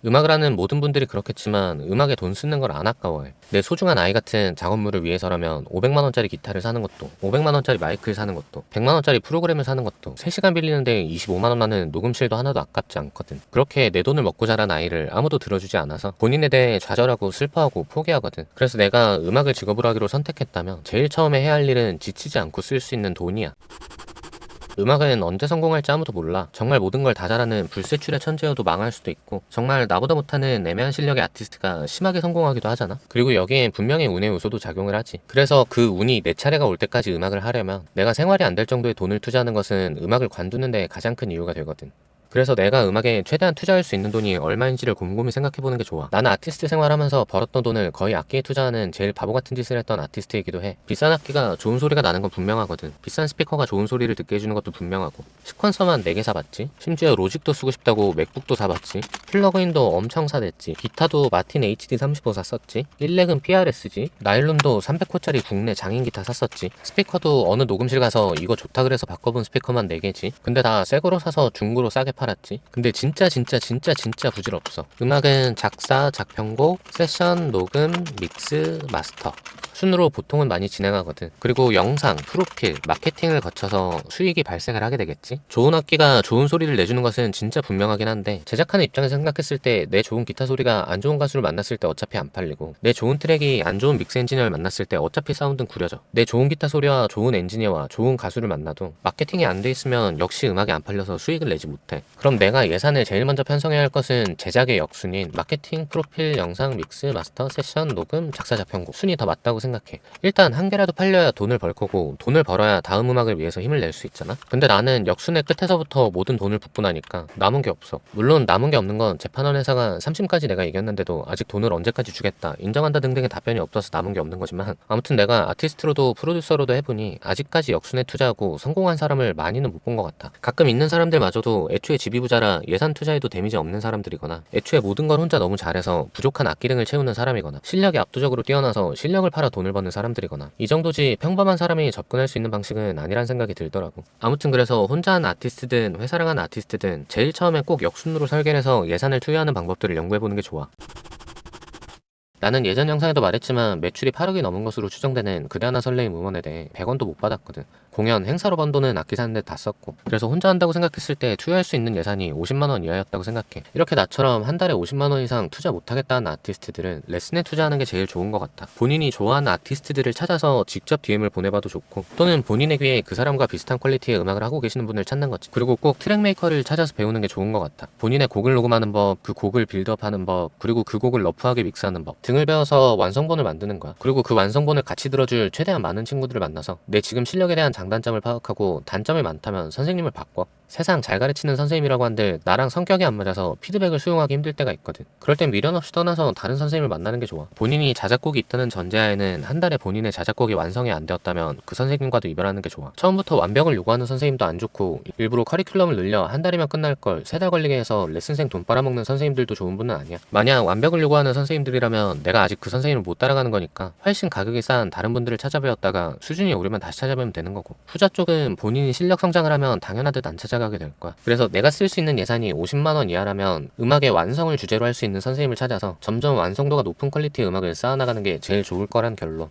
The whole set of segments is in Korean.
음악을 하는 모든 분들이 그렇겠지만 음악에 돈 쓰는 걸 안 아까워해. 내 소중한 아이 같은 작업물을 위해서라면 500만원짜리 기타를 사는 것도, 500만원짜리 마이크를 사는 것도, 100만원짜리 프로그램을 사는 것도, 3시간 빌리는데 25만원 나는 녹음실도 하나도 아깝지 않거든. 그렇게 내 돈을 먹고 자란 아이를 아무도 들어주지 않아서 본인에 대해 좌절하고 슬퍼하고 포기하거든. 그래서 내가 음악을 직업으로 하기로 선택했다면 제일 처음에 해야 할 일은 지치지 않고 쓸 수 있는 돈이야. 음악은 언제 성공할지 아무도 몰라. 정말 모든 걸 다 잘하는 불세출의 천재여도 망할 수도 있고, 정말 나보다 못하는 애매한 실력의 아티스트가 심하게 성공하기도 하잖아. 그리고 여기엔 분명히 운의 요소도 작용을 하지. 그래서 그 운이 내 차례가 올 때까지 음악을 하려면 내가 생활이 안 될 정도의 돈을 투자하는 것은 음악을 관두는 데 가장 큰 이유가 되거든. 그래서 내가 음악에 최대한 투자할 수 있는 돈이 얼마인지를 곰곰이 생각해보는 게 좋아. 나는 아티스트 생활하면서 벌었던 돈을 거의 악기에 투자하는 제일 바보 같은 짓을 했던 아티스트이기도 해. 비싼 악기가 좋은 소리가 나는 건 분명하거든. 비싼 스피커가 좋은 소리를 듣게 해주는 것도 분명하고, 시퀀서만 4개 사봤지. 심지어 로직도 쓰고 싶다고 맥북도 사봤지. 플러그인도 엄청 사댔지. 기타도 마틴 HD35 샀었지. 1렉은 PRS지. 나일론도 300호짜리 국내 장인 기타 샀었지. 스피커도 어느 녹음실 가서 이거 좋다 그래서 바꿔본 스피커만 4개지. 근데 다 새거로 사서 중고로 싸게 팔았지. 근데 진짜 부질없어. 음악은 작사, 작편곡, 세션, 녹음, 믹스, 마스터 순으로 보통은 많이 진행하거든. 그리고 영상, 프로필, 마케팅을 거쳐서 수익이 발생을 하게 되겠지. 좋은 악기가 좋은 소리를 내주는 것은 진짜 분명하긴 한데, 제작하는 입장에서 생각했을 때 내 좋은 기타 소리가 안 좋은 가수를 만났을 때 어차피 안 팔리고, 내 좋은 트랙이 안 좋은 믹스 엔지니어를 만났을 때 어차피 사운드는 구려져. 내 좋은 기타 소리와 좋은 엔지니어와 좋은 가수를 만나도 마케팅이 안 돼 있으면 역시 음악이 안 팔려서 수익을 내지 못해. 그럼 내가 예산을 제일 먼저 편성해야 할 것은 제작의 역순인 마케팅, 프로필, 영상, 믹스, 마스터, 세션, 녹음, 작사, 작편곡 순이 더 맞다고 생각해. 일단 한 개라도 팔려야 돈을 벌 거고, 돈을 벌어야 다음 음악을 위해서 힘을 낼 수 있잖아. 근데 나는 역순의 끝에서부터 모든 돈을 붓고 나니까 남은 게 없어. 물론 남은 게 없는 건 재판원 회사가 3심까지 내가 이겼는데도 아직 돈을 언제까지 주겠다, 인정한다 등등의 답변이 없어서 남은 게 없는 거지만, 아무튼 내가 아티스트로도 프로듀서로도 해보니 아직까지 역순에 투자하고 성공한 사람을 많이는 못 본 것 같아. 가끔 있는 사람들마저도 애초에 지비부자라 예산 투자에도 데미지 없는 사람들이거나, 애초에 모든 걸 혼자 너무 잘해서 부족한 악기 등을 채우는 사람이거나, 실력이 압도적으로 뛰어나서 실력을 팔아 돈을 버는 사람들이거나, 이 정도지 평범한 사람이 접근할 수 있는 방식은 아니란 생각이 들더라고. 아무튼 그래서 혼자 한 아티스트든 회사랑 한 아티스트든 제일 처음에 꼭 역순으로 설계를 해서 예산을 투여하는 방법들을 연구해보는 게 좋아. 나는 예전 영상에도 말했지만 매출이 8억이 넘은 것으로 추정되는 그대 하나 설레임 음원에 대해 100원도 못 받았거든. 공연, 행사로 번 돈은 악기 사는 데 다 썼고, 그래서 혼자 한다고 생각했을 때 투여할 수 있는 예산이 50만원 이하였다고 생각해. 이렇게 나처럼 한 달에 50만원 이상 투자 못하겠다 하는 아티스트들은 레슨에 투자하는 게 제일 좋은 것 같아. 본인이 좋아하는 아티스트들을 찾아서 직접 DM을 보내봐도 좋고, 또는 본인의 귀에 그 사람과 비슷한 퀄리티의 음악을 하고 계시는 분을 찾는 거지. 그리고 꼭 트랙 메이커를 찾아서 배우는 게 좋은 것 같아. 본인의 곡을 녹음하는 법, 그 곡을 빌드업하는 법, 그리고 그 곡을 러프하게 믹스하는 법 등을 배워서 완성본을 만드는 거야. 그리고 그 완성본을 같이 들어줄 최대한 많은 친구들을 만나서 내 지금 실력에 대한 장단점을 파악하고, 단점이 많다면 선생님을 바꿔. 세상 잘 가르치는 선생님이라고 한들 나랑 성격이 안 맞아서 피드백을 수용하기 힘들 때가 있거든. 그럴 땐 미련 없이 떠나서 다른 선생님을 만나는 게 좋아. 본인이 자작곡이 있다는 전제하에는 한 달에 본인의 자작곡이 완성이 안 되었다면 그 선생님과도 이별하는 게 좋아. 처음부터 완벽을 요구하는 선생님도 안 좋고, 일부러 커리큘럼을 늘려 한 달이면 끝날 걸 3달 걸리게 해서 레슨생 돈 빨아먹는 선생님들도 좋은 분은 아니야. 만약 완벽을 요구하는 선생님들이라면 내가 아직 그 선생님을 못 따라가는 거니까 훨씬 가격이 싼 다른 분들을 찾아배웠다가 수준이 오르면 다시 찾아뵈면 되는 거고, 후자 쪽은 본인이 실력 성장을 하면 당연하듯 안 찾아가게 될 거야. 그래서 내가 쓸 수 있는 예산이 50만원 이하라면 음악의 완성을 주제로 할 수 있는 선생님을 찾아서 점점 완성도가 높은 퀄리티의 음악을 쌓아나가는 게 제일 좋을 거란 결론.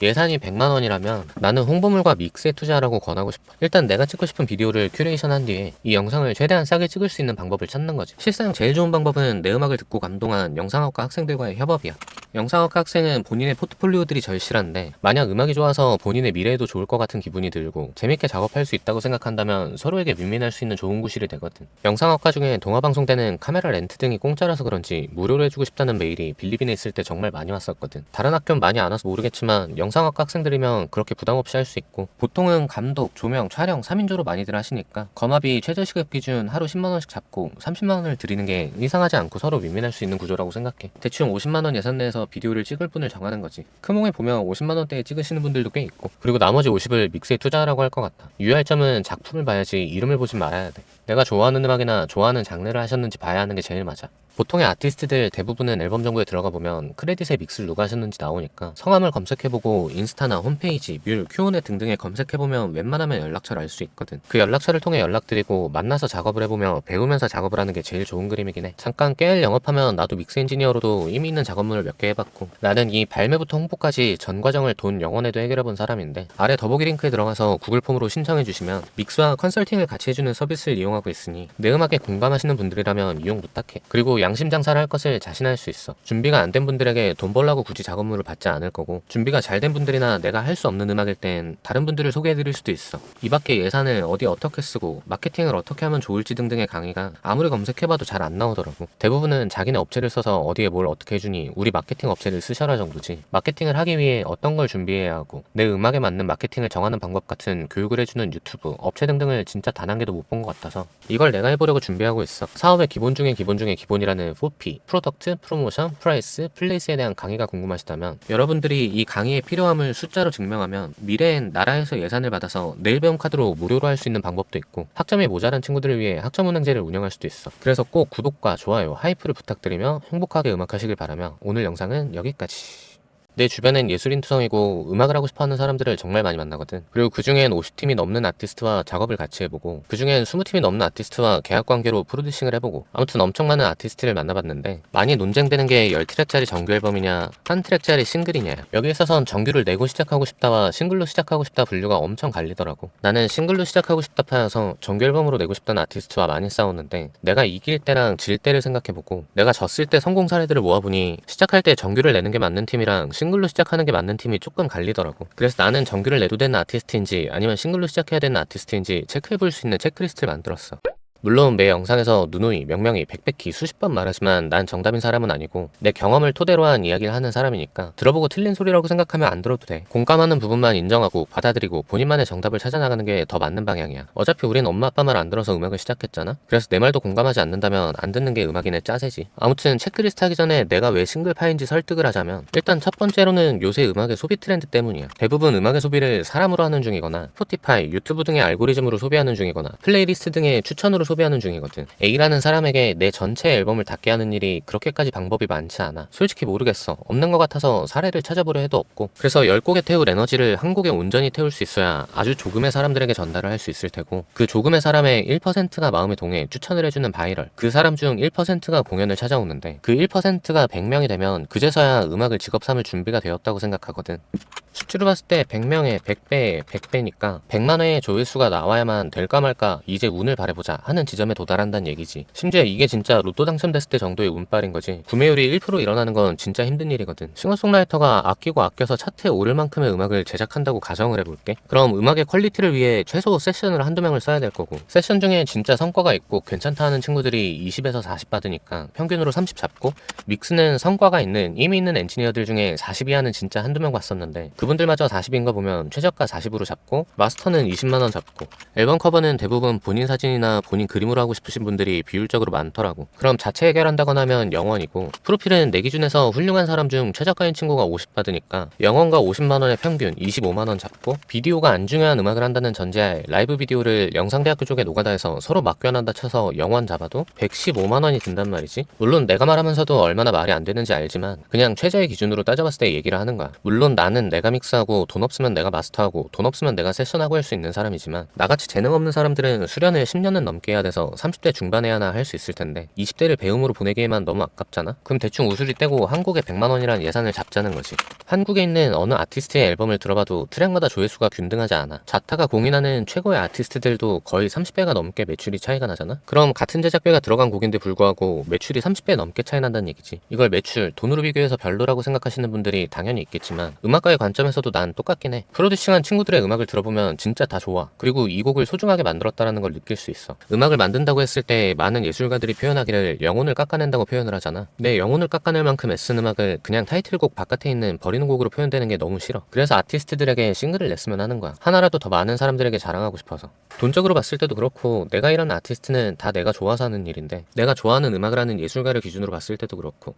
예산이 100만원이라면 나는 홍보물과 믹스에 투자하라고 권하고 싶어. 일단 내가 찍고 싶은 비디오를 큐레이션한 뒤에 이 영상을 최대한 싸게 찍을 수 있는 방법을 찾는 거지. 실상 제일 좋은 방법은 내 음악을 듣고 감동한 영상학과 학생들과의 협업이야. 영상학과 학생은 본인의 포트폴리오들이 절실한데, 만약 음악이 좋아서 본인의 미래에도 좋을 것 같은 기분이 들고 재밌게 작업할 수 있다고 생각한다면 서로에게 윈윈할 수 있는 좋은 구실이 되거든. 영상학과 중에 동화방송 때는 카메라 렌트 등이 공짜라서 그런지 무료로 해주고 싶다는 메일이 빌리빈에 있을 때 정말 많이 왔었거든. 다른 학교는 많이 안 와서 모르겠지만 영상학과 학생들이면 그렇게 부담 없이 할 수 있고, 보통은 감독, 조명, 촬영 3인조로 많이들 하시니까 거마비 최저시급 기준 하루 10만원씩 잡고 30만원을 드리는 게 이상하지 않고 서로 윈윈할 수 있는 구조라고 생각해. 대충 50만원 예산 내에서 중에서 비디오를 찍을 분을 정하는 거지. 크몽에 보면 50만원대에 찍으시는 분들도 꽤 있고, 그리고 나머지 50을 믹스에 투자하라고 할 것 같아. 유의할 점은 작품을 봐야지 이름을 보진 말아야 돼. 내가 좋아하는 음악이나 좋아하는 장르를 하셨는지 봐야 하는 게 제일 맞아. 보통의 아티스트들 대부분은 앨범 정보에 들어가 보면 크레딧에 믹스를 누가 하셨는지 나오니까 성함을 검색해보고 인스타나 홈페이지, 뮬, Q&A 등등에 검색해보면 웬만하면 연락처를 알 수 있거든. 그 연락처를 통해 연락드리고 만나서 작업을 해보며 배우면서 작업을 하는 게 제일 좋은 그림이긴 해. 잠깐 깨알 영업하면 나도 믹스 엔지니어로도 이미 있는 작업물을 몇 개 해봤고, 나는 이 발매부터 홍보까지 전 과정을 돈 0원에도 해결해본 사람인데, 아래 더보기 링크에 들어가서 구글 폼으로 신청해주시면 믹스와 컨설팅을 같이 해주는 서비스를 이용하고 있으니 내 음악에 공감하시는 분들이라면 이용 부탁해. 그리고 양심 장사를 할 것을 자신할 수 있어. 준비가 안 된 분들에게 돈 벌라고 굳이 작업물을 받지 않을 거고, 준비가 잘 된 분들이나 내가 할 수 없는 음악일 땐 다른 분들을 소개해드릴 수도 있어. 이 밖에 예산을 어디 어떻게 쓰고 마케팅을 어떻게 하면 좋을지 등등의 강의가 아무리 검색해봐도 잘 안 나오더라고. 대부분은 자기네 업체를 써서 어디에 뭘 어떻게 해주니 우리 마케팅 업체를 쓰셔라 정도지, 마케팅을 하기 위해 어떤 걸 준비해야 하고 내 음악에 맞는 마케팅을 정하는 방법 같은 교육을 해주는 유튜브, 업체 등등을 진짜 단 한 개도 못 본 것 같아서 이걸 내가 해보려고 준비하고 있어. 사업의 기본 중에 기본 중에 기본이라는 4P, 프로덕트, 프로모션, 프라이스, 플레이스에 대한 강의가 궁금하시다면, 여러분들이 이 강의의 필요함을 숫자로 증명하면 미래엔 나라에서 예산을 받아서 내일 배움 카드로 무료로 할 수 있는 방법도 있고, 학점이 모자란 친구들을 위해 학점은행제를 운영할 수도 있어. 그래서 꼭 구독과 좋아요, 하이프를 부탁드리며 행복하게 음악하시길 바라며 오늘 영상은 여기까지. 내 주변엔 예술인 투성이고 음악을 하고 싶어하는 사람들을 정말 많이 만나거든. 그리고 그중엔 50팀이 넘는 아티스트와 작업을 같이 해보고, 그중엔 20팀이 넘는 아티스트와 계약관계로 프로듀싱을 해보고, 아무튼 엄청 많은 아티스트를 만나봤는데, 많이 논쟁되는 게 10트랙짜리 정규 앨범이냐 1트랙짜리 싱글이냐. 여기 있어선 정규를 내고 시작하고 싶다와 싱글로 시작하고 싶다 분류가 엄청 갈리더라고. 나는 싱글로 시작하고 싶다 파여서 정규 앨범으로 내고 싶다는 아티스트와 많이 싸웠는데, 내가 이길 때랑 질 때를 생각해보고 내가 졌을 때 성공 사례들을 모아보니 시작할 때 정규를 내는 게 맞는 팀이랑 싱글로 시작하는 게 맞는 팀이 조금 갈리더라고. 그래서 나는 정규를 내도 되는 아티스트인지 아니면 싱글로 시작해야 되는 아티스트인지 체크해볼 수 있는 체크리스트를 만들었어. 물론 매 영상에서 누누이 명명이 백백히 수십 번 말하지만 난 정답인 사람은 아니고 내 경험을 토대로 한 이야기를 하는 사람이니까 들어보고 틀린 소리라고 생각하면 안 들어도 돼. 공감하는 부분만 인정하고 받아들이고 본인만의 정답을 찾아나가는 게 더 맞는 방향이야. 어차피 우린 엄마 아빠 말 안 들어서 음악을 시작했잖아. 그래서 내 말도 공감하지 않는다면 안 듣는 게 음악인의 짜세지. 아무튼 체크리스트 하기 전에 내가 왜 싱글파인지 설득을 하자면, 일단 첫 번째로는 요새 음악의 소비 트렌드 때문이야. 대부분 음악의 소비를 사람으로 하는 중이거나 스포티파이, 유튜브 등의 알고리즘으로 소비하는 중이거나 플레이리스트 등의 추천으로 소비하는 중이거든. A라는 사람에게 내 전체 앨범을 닫게 하는 일이 그렇게까지 방법이 많지 않아. 솔직히 모르겠어. 없는 것 같아서 사례를 찾아보려 해도 없고. 그래서 10곡에 태울 에너지를 한 곡에 온전히 태울 수 있어야 아주 조금의 사람들에게 전달을 할 수 있을 테고, 그 조금의 사람의 1%가 마음에 동해 추천을 해주는 바이럴, 그 사람 중 1%가 공연을 찾아오는데 그 1%가 100명이 되면 그제서야 음악을 직업 삼을 준비가 되었다고 생각하거든. 수치로 봤을 때 100명에 100배에 100배니까 100만회의 조회수가 나와야만 될까 말까 이제 운을 바라보자 하는 지점에 도달한다는 얘기지. 심지어 이게 진짜 로또 당첨됐을 때 정도의 운빨인 거지. 구매율이 1% 일어나는 건 진짜 힘든 일이거든. 싱어송라이터가 아끼고 아껴서 차트에 오를 만큼의 음악을 제작한다고 가정을 해볼게. 그럼 음악의 퀄리티를 위해 최소 세션을 한두 명을 써야 될 거고, 세션 중에 진짜 성과가 있고 괜찮다 하는 친구들이 20에서 40 받으니까 평균으로 30 잡고, 믹스는 성과가 있는 이미 있는 엔지니어들 중에 40 이하는 진짜 한두 명 봤었는데 그분들마저 40인 거 보면 최저가 40으로 잡고, 마스터는 20만원 잡고, 앨범 커버는 대부분 본인 사진이나 본인 그림으로 하고 싶으신 분들이 비율적으로 많더라고. 그럼 자체 해결한다거나 하면 0원이고, 프로필은 내 기준에서 훌륭한 사람 중 최저가인 친구가 50 받으니까 0원과 50만원의 평균 25만원 잡고, 비디오가 안 중요한 음악을 한다는 전제하에 라이브 비디오를 영상대학교 쪽에 노가다해서 서로 맡겨난다 쳐서 0원 잡아도 115만원이 든단 말이지. 물론 내가 말하면서도 얼마나 말이 안 되는지 알지만 그냥 최저의 기준으로 따져봤을 때 얘기를 하는 거야. 물론 나는 내가 믹스하고 돈 없으면 내가 마스터하고 돈 없으면 내가 세션하고 할 수 있는 사람이지만, 나같이 재능 없는 사람들은 수련을 10년은 넘게 해야 돼서 30대 중반에 하나 할 수 있을 텐데 20대를 배움으로 보내기에만 너무 아깝잖아. 그럼 대충 우수리 떼고 한국에 100만원이라는 예산을 잡자는 거지. 한국에 있는 어느 아티스트의 앨범을 들어봐도 트랙마다 조회수가 균등하지 않아. 자타가 공인하는 최고의 아티스트들도 거의 30배가 넘게 매출이 차이가 나잖아. 그럼 같은 제작비가 들어간 곡인데 불구하고 매출이 30배 넘게 차이 난다는 얘기지. 이걸 매출, 돈으로 비교해서 별로라고 생각하시는 분들이 당연히 있겠지만 음악가의 관점에서도 난 똑같긴 해. 프로듀싱한 친구들의 음악을 들어보면 진짜 다 좋아. 그리고 이 곡을 소중하게 만들었다라는 걸 느낄 수 있어. 음악을 만든다고 했을 때 많은 예술가들이 표현하기를 영혼을 깎아낸다고 표현을 하잖아. 내 영혼을 깎아낼 만큼 애쓴 음악을 그냥 타이틀곡 바깥에 있는 버리는 곡으로 표현되는 게 너무 싫어. 그래서 아티스트들에게 싱글을 냈으면 하는 거야. 하나라도 더 많은 사람들에게 자랑하고 싶어서. 돈적으로 봤을 때도 그렇고, 내가 일하는 아티스트는 다 내가 좋아서 하는 일인데 내가 좋아하는 음악을 하는 예술가를 기준으로 봤을 때도 그렇고,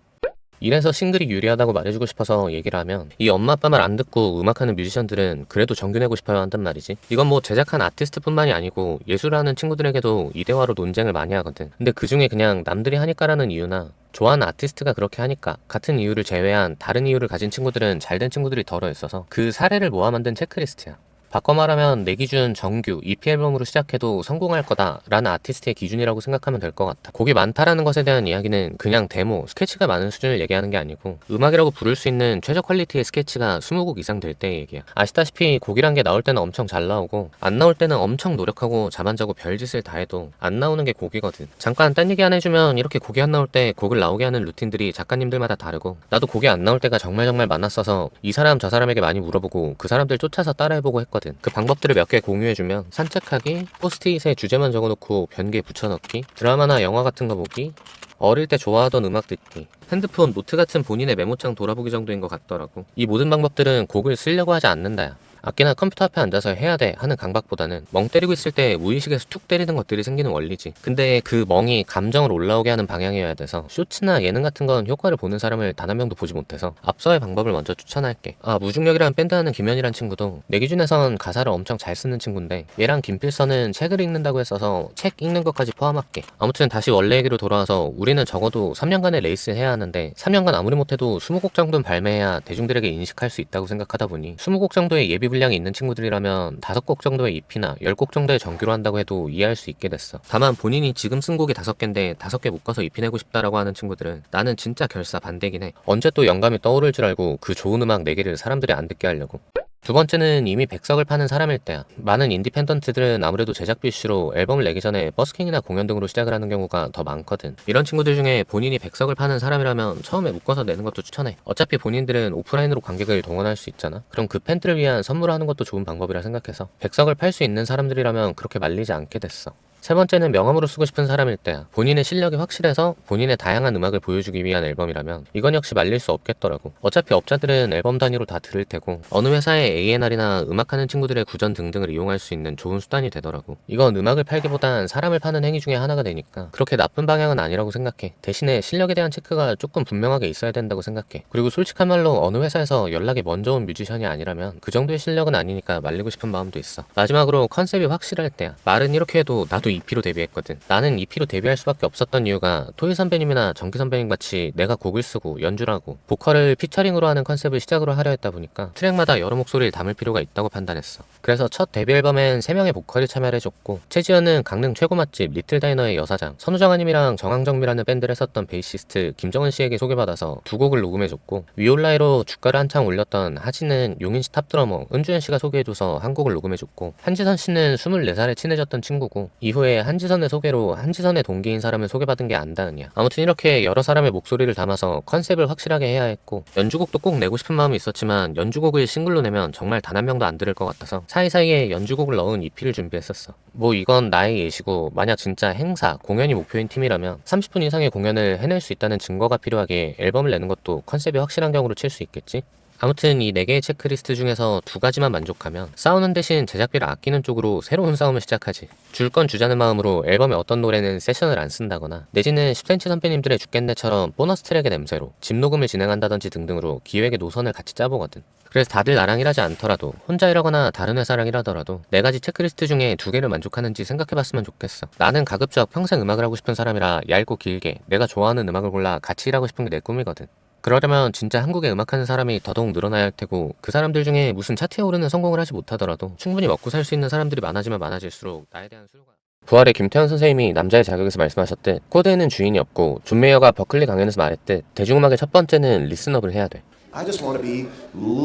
이래서 싱글이 유리하다고 말해주고 싶어서 얘기를 하면, 이 엄마 아빠 말 안 듣고 음악하는 뮤지션들은 그래도 정규 내고 싶어야 한단 말이지. 이건 뭐 제작한 아티스트뿐만이 아니고 예술하는 친구들에게도 이대화로 논쟁을 많이 하거든. 근데 그중에 그냥 남들이 하니까라는 이유나 좋아하는 아티스트가 그렇게 하니까 같은 이유를 제외한 다른 이유를 가진 친구들은 잘된 친구들이 덜어 있어서 그 사례를 모아 만든 체크리스트야. 바꿔 말하면 내 기준 정규 EP 앨범으로 시작해도 성공할 거다 라는 아티스트의 기준이라고 생각하면 될 것 같아. 곡이 많다라는 것에 대한 이야기는 그냥 데모, 스케치가 많은 수준을 얘기하는 게 아니고 음악이라고 부를 수 있는 최저 퀄리티의 스케치가 20곡 이상 될 때의 얘기야. 아시다시피 곡이란 게 나올 때는 엄청 잘 나오고 안 나올 때는 엄청 노력하고 잠 안 자고 별짓을 다 해도 안 나오는 게 곡이거든. 잠깐 딴 얘기 하나 해주면 이렇게 곡이 안 나올 때 곡을 나오게 하는 루틴들이 작가님들마다 다르고 나도 곡이 안 나올 때가 정말 많았어서 이 사람 저 사람에게 많이 물어보고 그 사람들 쫓아서 따라해보고 했거든. 그 방법들을 몇 개 공유해주면 산책하기, 포스트잇에 주제만 적어놓고 변기에 붙여넣기, 드라마나 영화 같은 거 보기, 어릴 때 좋아하던 음악 듣기, 핸드폰 노트 같은 본인의 메모장 돌아보기 정도인 것 같더라고. 이 모든 방법들은 곡을 쓰려고 하지 않는다야. 악기나 컴퓨터 앞에 앉아서 해야 돼 하는 강박보다는 멍 때리고 있을 때 무의식에서 툭 때리는 것들이 생기는 원리지. 근데 그 멍이 감정을 올라오게 하는 방향이어야 돼서 쇼츠나 예능 같은 건 효과를 보는 사람을 단 한 명도 보지 못해서 앞서의 방법을 먼저 추천할게. 무중력이라는 밴드 하는 김현이란 친구도 내 기준에선 가사를 엄청 잘 쓰는 친구인데 얘랑 김필선은 책을 읽는다고 했어서 책 읽는 것까지 포함할게. 아무튼 다시 원래 얘기로 돌아와서 우리는 적어도 3년간의 레이스를 해야 하는데 3년간 아무리 못해도 20곡 정도는 발매해야 대중들에게 인식할 수 있다고 생각하다 보니 20곡 정도의 예비 분량이 있는 친구들이라면 5곡 정도의 EP나 10곡 정도의 정규로 한다고 해도 이해할 수 있게 됐어. 다만 본인이 지금 쓴 곡이 5개인데 5개 묶어서 EP 내고 싶다라고 하는 친구들은 나는 진짜 결사 반대긴 해. 언제 또 영감이 떠오를 줄 알고 그 좋은 음악 4개를 사람들이 안 듣게 하려고. 두 번째는 이미 백석을 파는 사람일 때야. 많은 인디펜던트들은 아무래도 제작비 이슈로 앨범을 내기 전에 버스킹이나 공연 등으로 시작을 하는 경우가 더 많거든. 이런 친구들 중에 본인이 백석을 파는 사람이라면 처음에 묶어서 내는 것도 추천해. 어차피 본인들은 오프라인으로 관객을 동원할 수 있잖아. 그럼 그 팬들을 위한 선물을 하는 것도 좋은 방법이라 생각해서 백석을 팔 수 있는 사람들이라면 그렇게 말리지 않게 됐어. 세 번째는 명함으로 쓰고 싶은 사람일 때야. 본인의 실력이 확실해서 본인의 다양한 음악을 보여주기 위한 앨범이라면 이건 역시 말릴 수 없겠더라고. 어차피 업자들은 앨범 단위로 다 들을 테고 어느 회사의 A&R이나 음악하는 친구들의 구전 등등을 이용할 수 있는 좋은 수단이 되더라고. 이건 음악을 팔기보단 사람을 파는 행위 중에 하나가 되니까 그렇게 나쁜 방향은 아니라고 생각해. 대신에 실력에 대한 체크가 조금 분명하게 있어야 된다고 생각해. 그리고 솔직한 말로 어느 회사에서 연락이 먼저 온 뮤지션이 아니라면 그 정도의 실력은 아니니까 말리고 싶은 마음도 있어. 마지막으로 컨셉이 확실할 때야. 말은 이렇게 해도 나도 EP로 데뷔했거든. 나는 EP로 데뷔할 수밖에 없었던 이유가 토이 선배님이나 정기 선배님 같이 내가 곡을 쓰고 연주를 하고 보컬을 피처링으로 하는 컨셉을 시작으로 하려 했다 보니까 트랙마다 여러 목소리를 담을 필요가 있다고 판단했어. 그래서 첫 데뷔 앨범엔 3명의 보컬이 참여를 해줬고 최지연은 강릉 최고 맛집 리틀 다이너의 여사장, 선우정아님이랑 정황정미라는 밴드를 했었던 베이시스트 김정은 씨에게 소개받아서 2곡을 녹음해줬고 위올라이로 주가를 한창 올렸던 하진은 용인시 탑드러머 은주현 씨가 소개해줘서 한 곡을 녹음해줬고 한지선 씨는 24살에 친해졌던 친구고 이후에 한지선의 소개로 한지선의 동기인 사람을 소개받은 게 안다은이야. 아무튼 이렇게 여러 사람의 목소리를 담아서 컨셉을 확실하게 해야 했고 연주곡도 꼭 내고 싶은 마음이 있었지만 연주곡을 싱글로 내면 정말 단 한 명도 안 들을 것 같아서 사이사이에 연주곡을 넣은 EP를 준비했었어. 뭐 이건 나의 예시고 만약 진짜 행사, 공연이 목표인 팀이라면 30분 이상의 공연을 해낼 수 있다는 증거가 필요하게 앨범을 내는 것도 컨셉이 확실한 경우로 칠 수 있겠지? 아무튼 이 4개의 체크리스트 중에서 2가지만 만족하면 싸우는 대신 제작비를 아끼는 쪽으로 새로운 싸움을 시작하지. 줄 건 주자는 마음으로 앨범의 어떤 노래는 세션을 안 쓴다거나 내지는 10cm 선배님들의 죽겠네처럼 보너스 트랙의 냄새로 집 녹음을 진행한다든지 등등으로 기획의 노선을 같이 짜보거든. 그래서 다들 나랑 일하지 않더라도 혼자 일하거나 다른 회사랑 일하더라도 4가지 체크리스트 중에 2개를 만족하는지 생각해봤으면 좋겠어. 나는 가급적 평생 음악을 하고 싶은 사람이라 얇고 길게 내가 좋아하는 음악을 골라 같이 일하고 싶은 게 내 꿈이거든. 그러려면 진짜 한국에 음악하는 사람이 더더욱 늘어나야 할 테고 그 사람들 중에 무슨 차트에 오르는 성공을 하지 못하더라도 충분히 먹고 살 수 있는 사람들이 많아지면 많아질수록 나에 대한 수요가 부활의 김태현 선생님이 남자의 자격에서 말씀하셨듯 코드에는 주인이 없고 존 메이어가 버클리 강연에서 말했듯 대중음악의 첫 번째는 리스너블 해야 돼. I just want to be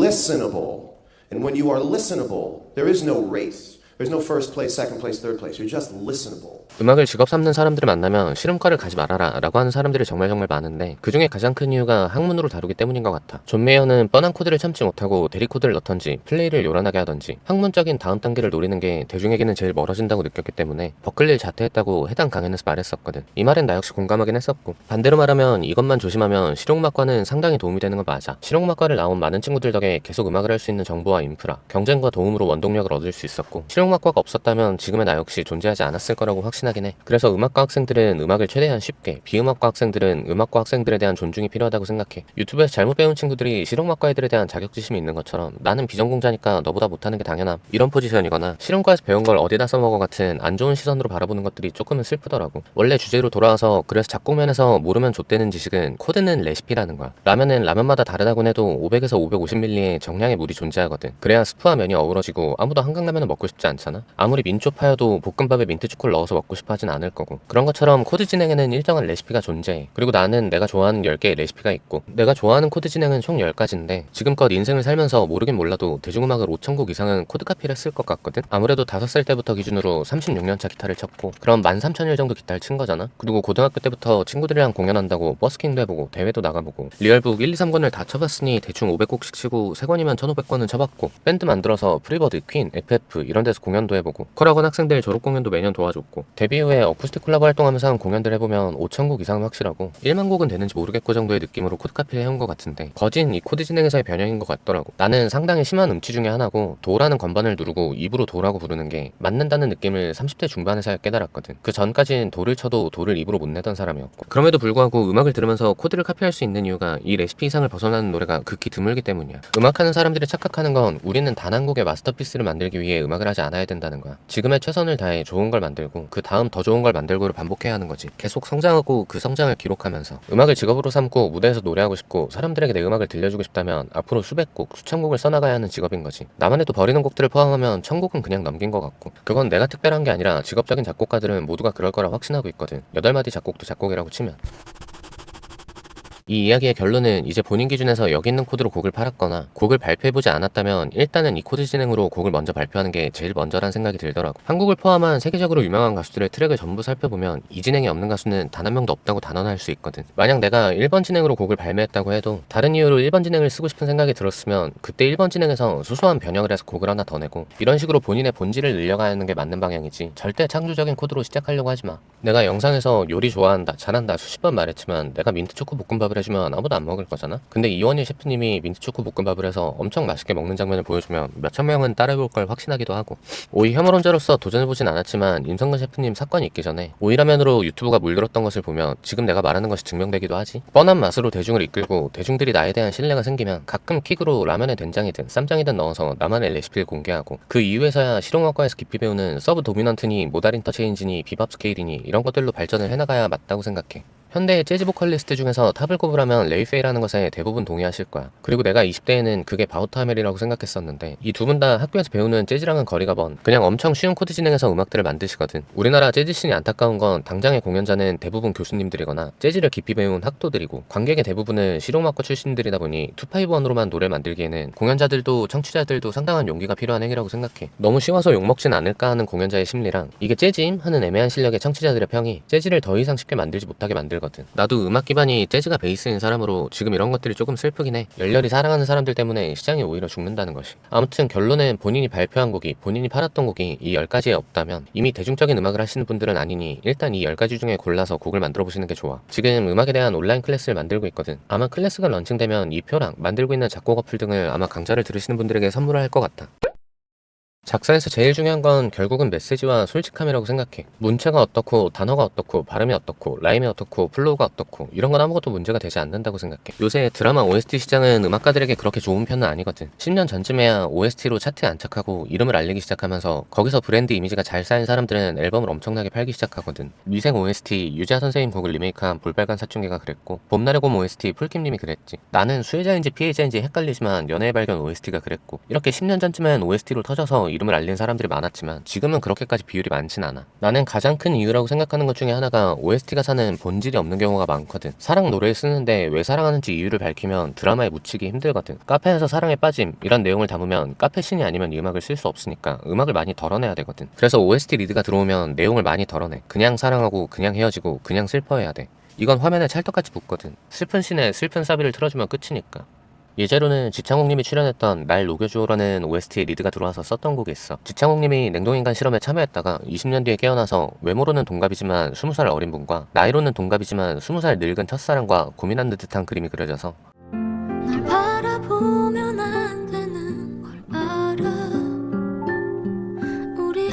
listenable. And when you are listenable, there is no race. There's no first place, second place, third place. You're just listenable. 음악을 직업 삼는 사람들을 만나면 실험과를 가지 말아라 라고 하는 사람들이 정말 많은데 그 중에 가장 큰 이유가 학문으로 다루기 때문인 것 같아. 존 메이어는 뻔한 코드를 참지 못하고 대리 코드를 넣던지 플레이를 요란하게 하던지 학문적인 다음 단계를 노리는 게 대중에게는 제일 멀어진다고 느꼈기 때문에 버클리를 자퇴했다고 해당 강연에서 말했었거든. 이 말엔 나 역시 공감하긴 했었고 반대로 말하면 이것만 조심하면 실용음악과는 상당히 도움이 되는 건 맞아. 실용음악과를 나온 많은 친구들 덕에 계속 음악을 할 수 있는 정보와 인프라, 경쟁과 도움으로 원동력을 얻을 수 있었고 실용음악 실용음악과가 없었다면 지금의 나 역시 존재하지 않았을 거라고 확신하긴 해. 그래서 음악과 학생들은 음악을 최대한 쉽게, 비음악과 학생들은 음악과 학생들에 대한 존중이 필요하다고 생각해. 유튜브에서 잘못 배운 친구들이 실용음악과 애들에 대한 자격지심이 있는 것처럼 나는 비전공자니까 너보다 못하는 게 당연함, 이런 포지션이거나 실용과에서 배운 걸 어디다 써먹어 같은 안 좋은 시선으로 바라보는 것들이 조금은 슬프더라고. 원래 주제로 돌아와서, 그래서 작곡면에서 모르면 좆되는 지식은 코드는 레시피라는 거야. 라면은 라면마다 다르다곤 해도 500에서 550ml의 정량의 물이 존재하거든. 그래야 스프와 면이 어우러지고 아무도 한강라면을 먹고 싶지 않잖아. 아무리 민초파여도 볶음밥에 민트초코를 넣어서 먹고 싶어 하진 않을 거고. 그런 것처럼 코드 진행에는 일정한 레시피가 존재해. 그리고 나는 내가 좋아하는 10개의 레시피가 있고, 내가 좋아하는 코드 진행은 총 10가지인데 지금껏 인생을 살면서 모르긴 몰라도 대중음악을 5,000곡 이상은 코드 카피를 했을 것 같거든. 아무래도 5살 때부터 기준으로 36년차 기타를 쳤고, 그럼 13,000일 정도 기타를 친 거잖아. 그리고 고등학교 때부터 친구들이랑 공연한다고 버스킹도 해보고 대회도 나가보고 리얼북 1, 2, 3권을 다 쳐봤으니 대충 500곡씩 치고 3권이면 1,500권은 쳐봤고, 밴드 만들어서 프리버드, 퀸, FF 이런 데서 공연도 해보고, 컬학원 학생들 졸업 공연도 매년 도와줬고, 데뷔 후에 어쿠스틱 콜라보 활동하면서 한 공연들 해보면 5,000곡 이상은 확실하고 1만 곡은 되는지 모르겠고 정도의 느낌으로 코드 카피를 해온 것 같은데, 거진 이 코드 진행에서의 변형인 것 같더라고. 나는 상당히 심한 음치 중에 하나고, 도라는 건반을 누르고 입으로 도라고 부르는 게 맞는다는 느낌을 30대 중반에서야 깨달았거든. 그 전까진 도를 쳐도 도를 입으로 못 내던 사람이었고, 그럼에도 불구하고 음악을 들으면서 코드를 카피할 수 있는 이유가 이 레시피 이상을 벗어나는 노래가 극히 드물기 때문이야. 음악하는 사람들이 착각하는 건 우리는 단 한 곡의 마스터피스를 만들기 위해 음악을 하지 않아야 된다는 거야. 지금의 최선을 다해 좋은 걸 만들고 그 다음 더 좋은 걸 만들고를 반복해야 하는 거지. 계속 성장하고 그 성장을 기록하면서. 음악을 직업으로 삼고 무대에서 노래하고 싶고 사람들에게 내 음악을 들려주고 싶다면 앞으로 수백 곡, 수천 곡을 써나가야 하는 직업인 거지. 나만 해도 버리는 곡들을 포함하면 1,000곡은 그냥 넘긴 것 같고, 그건 내가 특별한 게 아니라 직업적인 작곡가들은 모두가 그럴 거라 확신하고 있거든. 8마디 작곡도 작곡이라고 치면. 이 이야기의 결론은 이제 본인 기준에서 여기 있는 코드로 곡을 팔았거나 곡을 발표해보지 않았다면 일단은 이 코드 진행으로 곡을 먼저 발표하는 게 제일 먼저란 생각이 들더라고. 한국을 포함한 세계적으로 유명한 가수들의 트랙을 전부 살펴보면 이 진행이 없는 가수는 단 한 명도 없다고 단언할 수 있거든. 만약 내가 1번 진행으로 곡을 발매했다고 해도 다른 이유로 1번 진행을 쓰고 싶은 생각이 들었으면 그때 1번 진행에서 소소한 변형을 해서 곡을 하나 더 내고, 이런 식으로 본인의 본질을 늘려가는 게 맞는 방향이지, 절대 창조적인 코드로 시작하려고 하지마. 내가 영상에서 요리 좋아한다, 잘한다 수십 번 말했지만 내가 민트초코 볶음밥을 해주면 아무도 안 먹을 거잖아. 근데 이원일 셰프님이 민트초코 볶음밥을 해서 엄청 맛있게 먹는 장면을 보여주면 몇천 명은 따라해볼 걸 확신하기도 하고. 오이 혐오론자로서 도전해보진 않았지만 임성근 셰프님 사건이 있기 전에 오이라면으로 유튜브가 물들었던 것을 보면 지금 내가 말하는 것이 증명되기도 하지. 뻔한 맛으로 대중을 이끌고 대중들이 나에 대한 신뢰가 생기면 가끔 킥으로 라면에 된장이든 쌈장이든 넣어서 나만의 레시피를 공개하고, 그 이후에서야 실용학과에서 깊이 배우는 서브 도미넌트니 모달 인터체인지니 비밥 스케일이니 이런 것들로 발전을 해나가야 맞다고 생각해. 현대의 재즈 보컬리스트 중에서 탑을 꼽으라면 레이 페이라는 것에 대부분 동의하실 거야. 그리고 내가 20대에는 그게 바우트 하멜이라고 생각했었는데 이 두 분 다 학교에서 배우는 재즈랑은 거리가 먼 그냥 엄청 쉬운 코드 진행해서 음악들을 만드시거든. 우리나라 재즈씬이 안타까운 건 당장의 공연자는 대부분 교수님들이거나 재즈를 깊이 배운 학도들이고, 관객의 대부분은 실용음악과 출신들이다 보니 251으로만 노래를 만들기에는 공연자들도 청취자들도 상당한 용기가 필요한 행위라고 생각해. 너무 쉬워서 욕먹진 않을까 하는 공연자의 심리랑 이게 재즈임? 하는 애매한 실력의 청취자들의 평이 재즈를 더 이상 쉽게 만들지 못하게 만들거든. 나도 음악 기반이 재즈가 베이스인 사람으로 지금 이런 것들이 조금 슬프긴 해. 열렬히 사랑하는 사람들 때문에 시장이 오히려 죽는다는 것이. 아무튼 결론은 본인이 발표한 곡이, 본인이 팔았던 곡이 이 10가지에 없다면 이미 대중적인 음악을 하시는 분들은 아니니 일단 이 10가지 중에 골라서 곡을 만들어 보시는 게 좋아. 지금 음악에 대한 온라인 클래스를 만들고 있거든. 아마 클래스가 런칭되면 이 표랑 만들고 있는 작곡 어플 등을 아마 강좌를 들으시는 분들에게 선물을 할 것 같아. 작사에서 제일 중요한 건 결국은 메시지와 솔직함이라고 생각해. 문체가 어떻고 단어가 어떻고 발음이 어떻고 라임이 어떻고 플로우가 어떻고 이런 건 아무것도 문제가 되지 않는다고 생각해. 요새 드라마 OST 시장은 음악가들에게 그렇게 좋은 편은 아니거든. 10년 전쯤에야 OST로 차트에 안착하고 이름을 알리기 시작하면서 거기서 브랜드 이미지가 잘 쌓인 사람들은 앨범을 엄청나게 팔기 시작하거든. 미생 OST 유지아 선생님 곡을 리메이크한 볼빨간 사춘기가 그랬고, 봄날의 곰 OST 풀킴님이 그랬지. 나는 수혜자인지 피해자인지 헷갈리지만 연애의 발견 OST가 그랬고, 이렇게 10년 전쯤엔 OST로 터져서 이름을 알린 사람들이 많았지만 지금은 그렇게까지 비율이 많진 않아. 나는 가장 큰 이유라고 생각하는 것 중에 하나가 OST가 사는 본질이 없는 경우가 많거든. 사랑 노래를 쓰는데 왜 사랑하는지 이유를 밝히면 드라마에 묻히기 힘들거든. 카페에서 사랑에 빠짐 이런 내용을 담으면 카페 씬이 아니면 이 음악을 쓸 수 없으니까 음악을 많이 덜어내야 되거든. 그래서 OST 리드가 들어오면 내용을 많이 덜어내. 그냥 사랑하고 그냥 헤어지고 그냥 슬퍼해야 돼. 이건 화면에 찰떡같이 붙거든. 슬픈 씬에 슬픈 사비를 틀어주면 끝이니까. 예제로는 지창욱님이 출연했던 날 녹여주오라는 OST에 리드가 들어와서 썼던 곡이 있어. 지창욱님이 냉동인간 실험에 참여했다가 20년 뒤에 깨어나서 외모로는 동갑이지만 20살 어린 분과 나이로는 동갑이지만 20살 늙은 첫사랑과 고민한 듯한 그림이 그려져서 날 바라보면 안 되는 걸 알아. 우리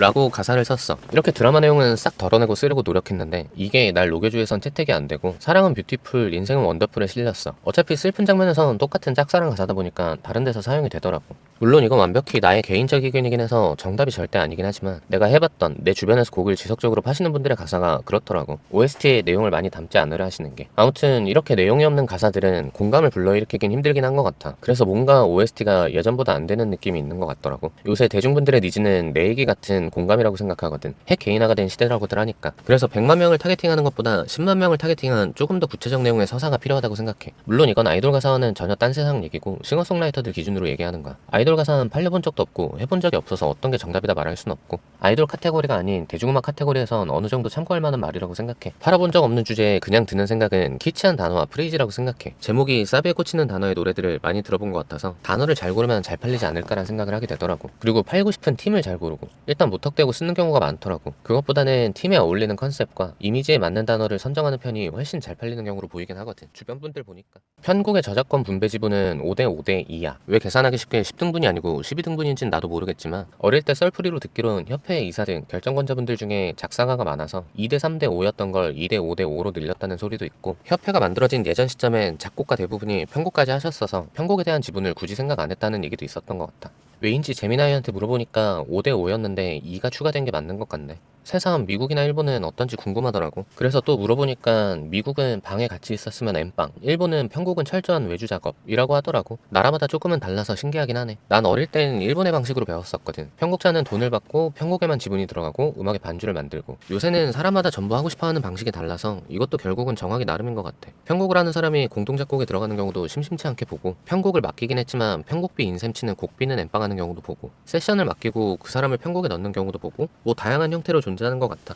라고 가사를 썼어. 이렇게 드라마 내용은 싹 덜어내고 쓰려고 노력했는데 이게 날 녹여주에선 채택이 안 되고 사랑은 뷰티풀, 인생은 원더풀에 실렸어. 어차피 슬픈 장면에선 똑같은 짝사랑 가사다 보니까 다른 데서 사용이 되더라고. 물론 이건 완벽히 나의 개인적 의견이긴 해서 정답이 절대 아니긴 하지만 내가 해봤던 내 주변에서 곡을 지속적으로 파시는 분들의 가사가 그렇더라고. OST의 내용을 많이 담지 않으려 하시는 게. 아무튼 이렇게 내용이 없는 가사들은 공감을 불러일으키긴 힘들긴 한 것 같아. 그래서 뭔가 OST가 예전보다 안 되는 느낌이 있는 것 같더라고. 요새 대중분들의 니즈는 내 얘기 같은 공감이라고 생각하거든. 핵 개인화가 된 시대라고들 하니까. 그래서 100만 명을 타겟팅하는 것보다 10만 명을 타겟팅한 조금 더 구체적 내용의 서사가 필요하다고 생각해. 물론 이건 아이돌 가사와는 전혀 딴 세상 얘기고 싱어송라이터들 기준으로 얘기하는 거야. 아이돌 가사는 팔려본 적도 없고 해본 적이 없어서 어떤 게 정답이다 말할 순 없고 아이돌 카테고리가 아닌 대중음악 카테고리에선 어느 정도 참고할 만한 말이라고 생각해. 팔아본 적 없는 주제에 그냥 드는 생각은 키치한 단어와 프레이즈라고 생각해. 제목이 사비에 꽂히는 단어의 노래들을 많이 들어본 것 같아서 단어를 잘 고르면 잘 팔리지 않을까라는 생각을 하게 되더라고. 그리고 팔고 싶은 팀을 잘 고르고 일단 무턱대고 쓰는 경우가 많더라고. 그것보다는 팀에 어울리는 컨셉과 이미지에 맞는 단어를 선정하는 편이 훨씬 잘 팔리는 경우로 보이긴 하거든. 주변 분들 보니까. 편곡의 저작권 분배 지분은 5대 5대 2야. 왜 계산하기 쉽게 10등분이 아니고 12등분인지는 나도 모르겠지만 어릴 때 썰풀이로 듣기로는 협회 이사 등 결정권자분들 중에 작사가가 많아서 2대 3대 5였던 걸 2대 5대 5로 늘렸다는 소리도 있고 협회가 만들어진 예전 시점엔 작곡가 대부분이 편곡까지 하셨어서 편곡에 대한 지분을 굳이 생각 안 했다는 얘기도 있었던 것 같아. 왜인지 재미나이한테 물어보니까 5대 5였는데 2가 추가된 게 맞는 것 같네. 새삼 미국이나 일본은 어떤지 궁금하더라고. 그래서 또 물어보니까 미국은 방에 같이 있었으면 엠빵, 일본은 편곡은 철저한 외주 작업이라고 하더라고. 나라마다 조금은 달라서 신기하긴 하네. 난 어릴 땐 일본의 방식으로 배웠었거든. 편곡자는 돈을 받고 편곡에만 지분이 들어가고 음악의 반주를 만들고. 요새는 사람마다 전부 하고 싶어하는 방식이 달라서 이것도 결국은 정하기 나름인 것 같아. 편곡을 하는 사람이 공동 작곡에 들어가는 경우도 심심치 않게 보고 편곡을 맡기긴 했지만 편곡비 인셈치는 곡비는 엠빵하는 경우도 보고 세션을 맡기고 그 사람을 편곡에 넣는 경우도 보고 뭐 다양한 형태로 존재하는 것 같아.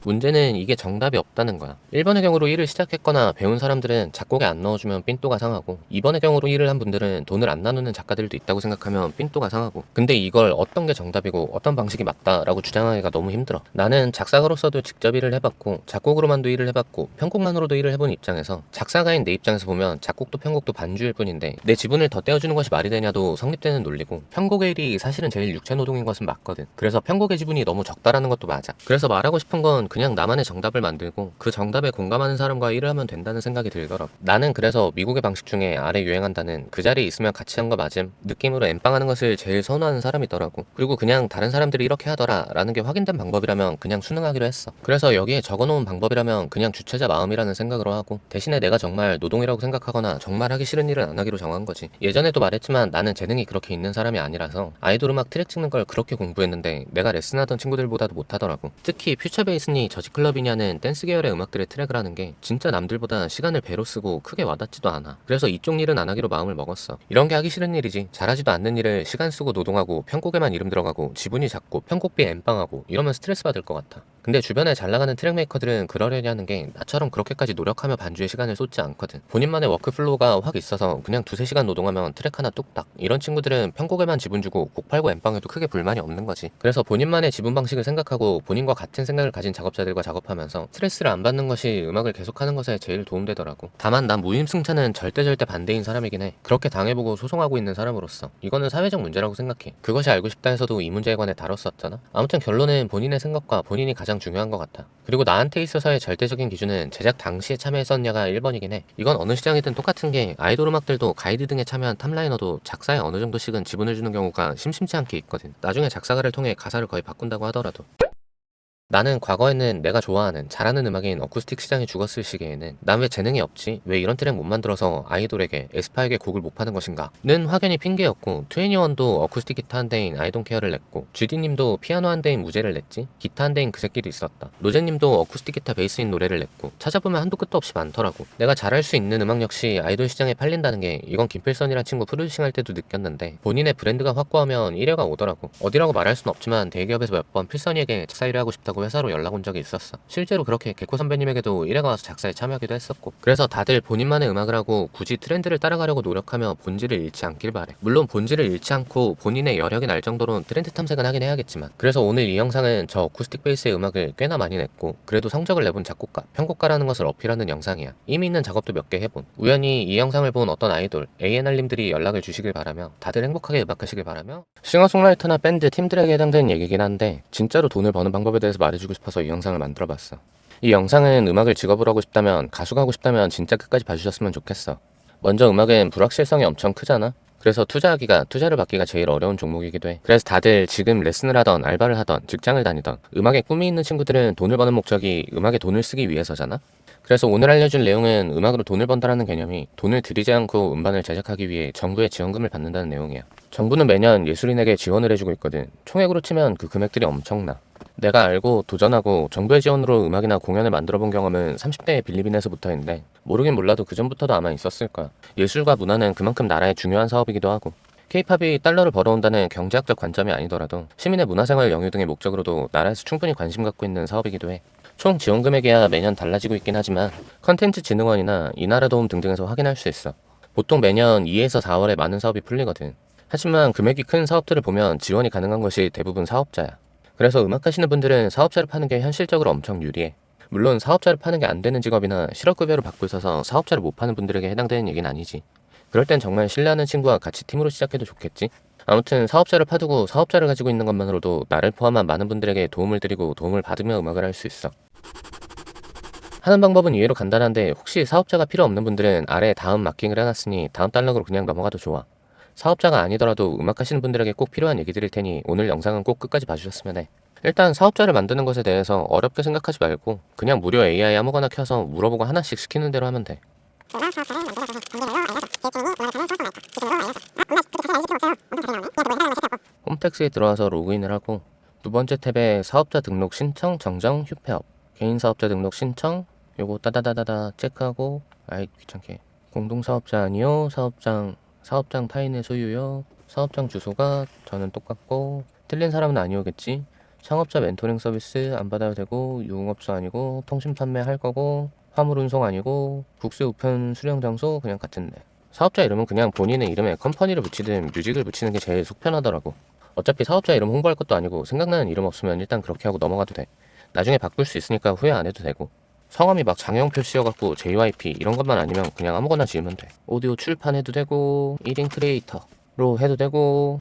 문제는 이게 정답이 없다는 거야. 1번의 경우로 일을 시작했거나 배운 사람들은 작곡에 안 넣어주면 삔또가 상하고 2번의 경우로 일을 한 분들은 돈을 안 나누는 작가들도 있다고 생각하면 삔또가 상하고 근데 이걸 어떤 게 정답이고 어떤 방식이 맞다라고 주장하기가 너무 힘들어. 나는 작사가로서도 직접 일을 해봤고 작곡으로만도 일을 해봤고 편곡만으로도 일을 해본 입장에서 작사가인 내 입장에서 보면 작곡도 편곡도 반주일 뿐인데 내 지분을 더 떼어주는 것이 말이 되냐도 성립되는 논리고 편곡의 일이 사실은 제일 육체노동인 것은 맞거든. 그래서 편곡의 지분이 너무 적다라는 것도 맞아. 그래서 말하고 싶은 건 그냥 나만의 정답을 만들고 그 정답에 공감하는 사람과 일을 하면 된다는 생각이 들더라고. 나는 그래서 미국의 방식 중에 아래 유행한다는 그 자리에 있으면 같이 한 거 맞음 느낌으로 엠빵하는 것을 제일 선호하는 사람이더라고. 그리고 그냥 다른 사람들이 이렇게 하더라 라는 게 확인된 방법이라면 그냥 수능하기로 했어. 그래서 여기에 적어놓은 방법이라면 그냥 주체자 마음이라는 생각으로 하고 대신에 내가 정말 노동이라고 생각하거나 정말 하기 싫은 일은 안 하기로 정한 거지. 예전에도 말했지만 나는 재능이 그렇게 있는 사람이 아니라서 아이돌 음악 트랙 찍는 걸 그렇게 공부했는데 내가 레슨하던 친구들보다도 못하더라고. 특히 퓨처베이스니 저지클럽이냐는 댄스 계열의 음악들의 트랙을 하는 게 진짜 남들보다 시간을 배로 쓰고 크게 와닿지도 않아. 그래서 이쪽 일은 안 하기로 마음을 먹었어. 이런 게 하기 싫은 일이지. 잘하지도 않는 일을 시간 쓰고 노동하고 편곡에만 이름 들어가고 지분이 작고 편곡비 엠빵하고 이러면 스트레스 받을 것 같아. 근데 주변에 잘 나가는 트랙 메이커들은 그러려니 하는 게 나처럼 그렇게까지 노력하며 반주에 시간을 쏟지 않거든. 본인만의 워크플로우가 확 있어서 그냥 2-3시간 노동하면 트랙 하나 뚝딱. 이런 친구들은 편곡에만 지분 주고 곡 팔고 엠빵해도 크게 불만이 없는 거지. 그래서 본인만의 지분 방식을 생각하고 본인과 같은 생각을 가진 작업자들과 작업하면서 스트레스를 안 받는 것이 음악을 계속하는 것에 제일 도움되더라고. 다만 난 무임승차는 절대 반대인 사람이긴 해. 그렇게 당해보고 소송하고 있는 사람으로서 이거는 사회적 문제라고 생각해. 그것이 알고 싶다 해서도 이 문제에 관해 다뤘었잖아. 아무튼 결론은 본인의 생각과 본인이 가장 중요한 것 같아. 그리고 나한테 있어서의 절대적인 기준은 제작 당시에 참여했었냐가 1번이긴 해. 이건 어느 시장이든 똑같은 게 아이돌 음악들도 가이드 등에 참여한 탑라이너도 작사에 어느 정도씩은 지분을 주는 경우가 심심치 않게 있거든. 나중에 작사가를 통해 가사를 거의 바꾼다고 하더라도. 나는 과거에는 내가 좋아하는 잘하는 음악인 어쿠스틱 시장이 죽었을 시기에는 난 왜 재능이 없지? 왜 이런 트랙 못 만들어서 아이돌에게 에스파에게 곡을 못 파는 것인가? 는 확연히 핑계였고 2NE1도 어쿠스틱 기타 한 대인 I Don't Care를 냈고 GD님도 피아노 한 대인 무제를 냈지? 기타 한 대인 그 새끼도 있었다. 로제님도 어쿠스틱 기타 베이스인 노래를 냈고 찾아보면 한도 끝도 없이 많더라고. 내가 잘할 수 있는 음악 역시 아이돌 시장에 팔린다는 게 이건 김필선이란 친구 프로듀싱 할 때도 느꼈는데 본인의 브랜드가 확고하면 1회가 오더라고. 어디라고 말할 순 없지만 대기업에서 몇 번 필선이에게 작사 일을 하고 싶다고 않고 회사로 연락 온 적이 있었어. 실제로 그렇게 개코 선배님에게도 일회가 와서 작사에 참여하기도 했었고. 그래서 다들 본인만의 음악을 하고 굳이 트렌드를 따라가려고 노력하며 본질을 잃지 않길 바래. 물론 본질을 잃지 않고 본인의 여력이 날 정도로는 트렌드 탐색은 하긴 해야겠지만. 그래서 오늘 이 영상은 저 어쿠스틱 베이스의 음악을 꽤나 많이 냈고 그래도 성적을 내본 작곡가, 편곡가라는 것을 어필하는 영상이야. 이미 있는 작업도 몇 개 해본. 우연히 이 영상을 본 어떤 아이돌, A&R님들이 연락을 주시길 바라며 다들 행복하게 음악하시길 바라며 싱어송라이터나 밴드, 팀들에게 해당되는 얘기긴 한데 진짜로 돈을 버는 방법에 대해서 말해주고 싶어서 이 영상을 만들어봤어. 이 영상은 음악을 직업으로 하고 싶다면, 가수가 하고 싶다면 진짜 끝까지 봐주셨으면 좋겠어. 먼저 음악은 불확실성이 엄청 크잖아. 그래서 투자를 받기가 제일 어려운 종목이기도 해. 그래서 다들 지금 레슨을 하던, 알바를 하던, 직장을 다니던 음악에 꿈이 있는 친구들은 돈을 버는 목적이 음악에 돈을 쓰기 위해서잖아. 그래서 오늘 알려줄 내용은 음악으로 돈을 번다라는 개념이 돈을 들이지 않고 음반을 제작하기 위해 정부의 지원금을 받는다는 내용이야. 정부는 매년 예술인에게 지원을 해주고 있거든. 총액으로 치면 그 금액들이 엄청나. 내가 알고 도전하고 정부의 지원으로 음악이나 공연을 만들어 본 경험은 30대의 빌리빈에서부터인데 모르긴 몰라도 그 전부터도 아마 있었을 거야. 예술과 문화는 그만큼 나라의 중요한 사업이기도 하고 K-팝이 달러를 벌어온다는 경제학적 관점이 아니더라도 시민의 문화생활 영유 등의 목적으로도 나라에서 충분히 관심 갖고 있는 사업이기도 해. 총 지원 금액이야 매년 달라지고 있긴 하지만 컨텐츠진흥원이나 이나라도움 등등에서 확인할 수 있어. 보통 매년 2에서 4월에 많은 사업이 풀리거든. 하지만 금액이 큰 사업들을 보면 지원이 가능한 것이 대부분 사업자야. 그래서 음악하시는 분들은 사업자를 파는 게 현실적으로 엄청 유리해. 물론 사업자를 파는 게 안 되는 직업이나 실업급여를 받고 있어서 사업자를 못 파는 분들에게 해당되는 얘기는 아니지. 그럴 땐 정말 신뢰하는 친구와 같이 팀으로 시작해도 좋겠지? 아무튼 사업자를 파두고 사업자를 가지고 있는 것만으로도 나를 포함한 많은 분들에게 도움을 드리고 도움을 받으며 음악을 할 수 있어. 하는 방법은 이해로 간단한데 혹시 사업자가 필요 없는 분들은 아래에 다음 마킹을 해놨으니 다음 달락으로 그냥 넘어가도 좋아. 사업자가 아니더라도 음악하시는 분들에게 꼭 필요한 얘기 드릴 테니 오늘 영상은 꼭 끝까지 봐주셨으면 해. 일단 사업자를 만드는 것에 대해서 어렵게 생각하지 말고 그냥 무료 AI 아무거나 켜서 물어보고 하나씩 시키는 대로 하면 돼. 홈택스에 들어와서 로그인을 하고 두 번째 탭에 사업자 등록 신청, 정정, 휴폐업, 개인 사업자 등록 신청, 요거 따다다다다 체크하고 아이 귀찮게 공동사업자 아니요, 사업장 타인의 소유요, 사업장 주소가 저는 똑같고 틀린 사람은 아니오겠지. 창업자 멘토링 서비스 안 받아도 되고 유흥업소 아니고 통신 판매할 거고 화물 운송 아니고 국수 우편 수령 장소 그냥 같은데. 사업자 이름은 그냥 본인의 이름에 컴퍼니를 붙이든 뮤직을 붙이는 게 제일 속 편하더라고. 어차피 사업자 이름 홍보할 것도 아니고 생각나는 이름 없으면 일단 그렇게 하고 넘어가도 돼. 나중에 바꿀 수 있으니까 후회 안 해도 되고. 성함이 막 장영표 씨여갖고 JYP 이런 것만 아니면 그냥 아무거나 지으면 돼. 오디오 출판해도 되고 1인 크리에이터로 해도 되고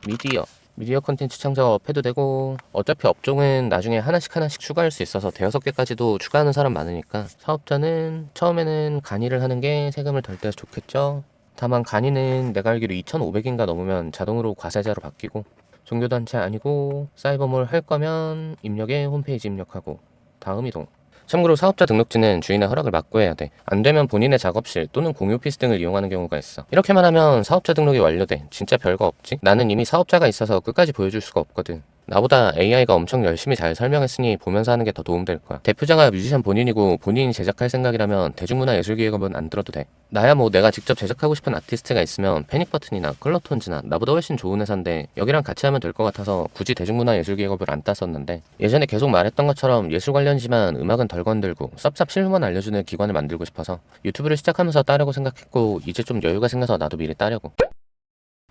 미디어 컨텐츠 창작 해도 되고 어차피 업종은 나중에 하나씩 추가할 수 있어서 5개까지도 추가하는 사람 많으니까 사업자는 처음에는 간이를 하는 게 세금을 덜 떼서 좋겠죠. 다만 간이는 내가 알기로 2,500인가 넘으면 자동으로 과세자로 바뀌고 종교단체 아니고 사이버몰 할 거면 입력에 홈페이지 입력하고 다음 이동. 참고로 사업자 등록지는 주인의 허락을 받고 해야 돼. 안 되면 본인의 작업실 또는 공유 오피스 등을 이용하는 경우가 있어. 이렇게만 하면 사업자 등록이 완료돼. 진짜 별거 없지? 나는 이미 사업자가 있어서 끝까지 보여줄 수가 없거든. 나보다 AI가 엄청 열심히 잘 설명했으니 보면서 하는 게 더 도움될 거야. 대표자가 뮤지션 본인이고 본인이 제작할 생각이라면 대중문화예술기획업은 안 들어도 돼. 나야 뭐 내가 직접 제작하고 싶은 아티스트가 있으면 패닉버튼이나 컬러톤즈나 나보다 훨씬 좋은 회사인데 여기랑 같이 하면 될 것 같아서 굳이 대중문화예술기획업을 안 땄었는데 예전에 계속 말했던 것처럼 예술 관련이지만 음악은 덜 건들고 쌉쌉 실무만 알려주는 기관을 만들고 싶어서 유튜브를 시작하면서 따려고 생각했고 이제 좀 여유가 생겨서 나도 미리 따려고.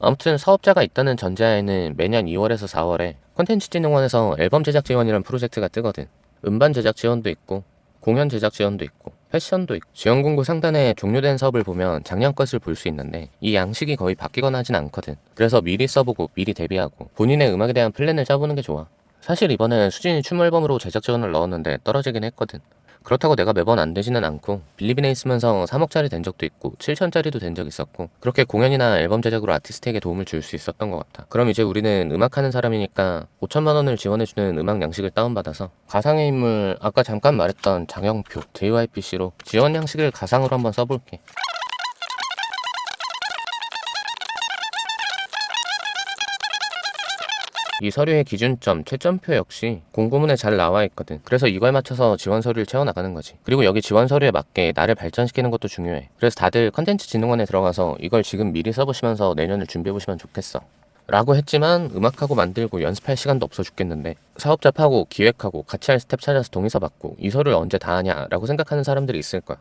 아무튼 사업자가 있다는 전제하에는 매년 2월에서 4월에 콘텐츠진흥원에서 앨범 제작 지원이란 프로젝트가 뜨거든. 음반 제작 지원도 있고 공연 제작 지원도 있고 패션도 있고 지원 공고 상단에 종료된 사업을 보면 작년 것을 볼 수 있는데 이 양식이 거의 바뀌거나 하진 않거든. 그래서 미리 써보고 미리 대비하고 본인의 음악에 대한 플랜을 짜보는 게 좋아. 사실 이번에 수진이 춤 앨범으로 제작 지원을 넣었는데 떨어지긴 했거든. 그렇다고 내가 매번 안 되지는 않고 빌리빈에 있으면서 3억짜리 된 적도 있고 7천짜리도 된 적 있었고 그렇게 공연이나 앨범 제작으로 아티스트에게 도움을 줄 수 있었던 것 같아. 그럼 이제 우리는 음악하는 사람이니까 5천만 원을 지원해주는 음악 양식을 다운받아서 가상의 인물 아까 잠깐 말했던 장영표 JYPC로 지원 양식을 가상으로 한번 써볼게. 이 서류의 기준점, 채점표 역시 공고문에 잘 나와 있거든. 그래서 이거에 맞춰서 지원 서류를 채워나가는 거지. 그리고 여기 지원 서류에 맞게 나를 발전시키는 것도 중요해. 그래서 다들 컨텐츠진흥원에 들어가서 이걸 지금 미리 써보시면서 내년을 준비해보시면 좋겠어. 라고 했지만 음악하고 만들고 연습할 시간도 없어 죽겠는데 사업 잡하고 기획하고 같이 할 스텝 찾아서 동의서 받고 이 소리를 언제 다 하냐 라고 생각하는 사람들이 있을 거야.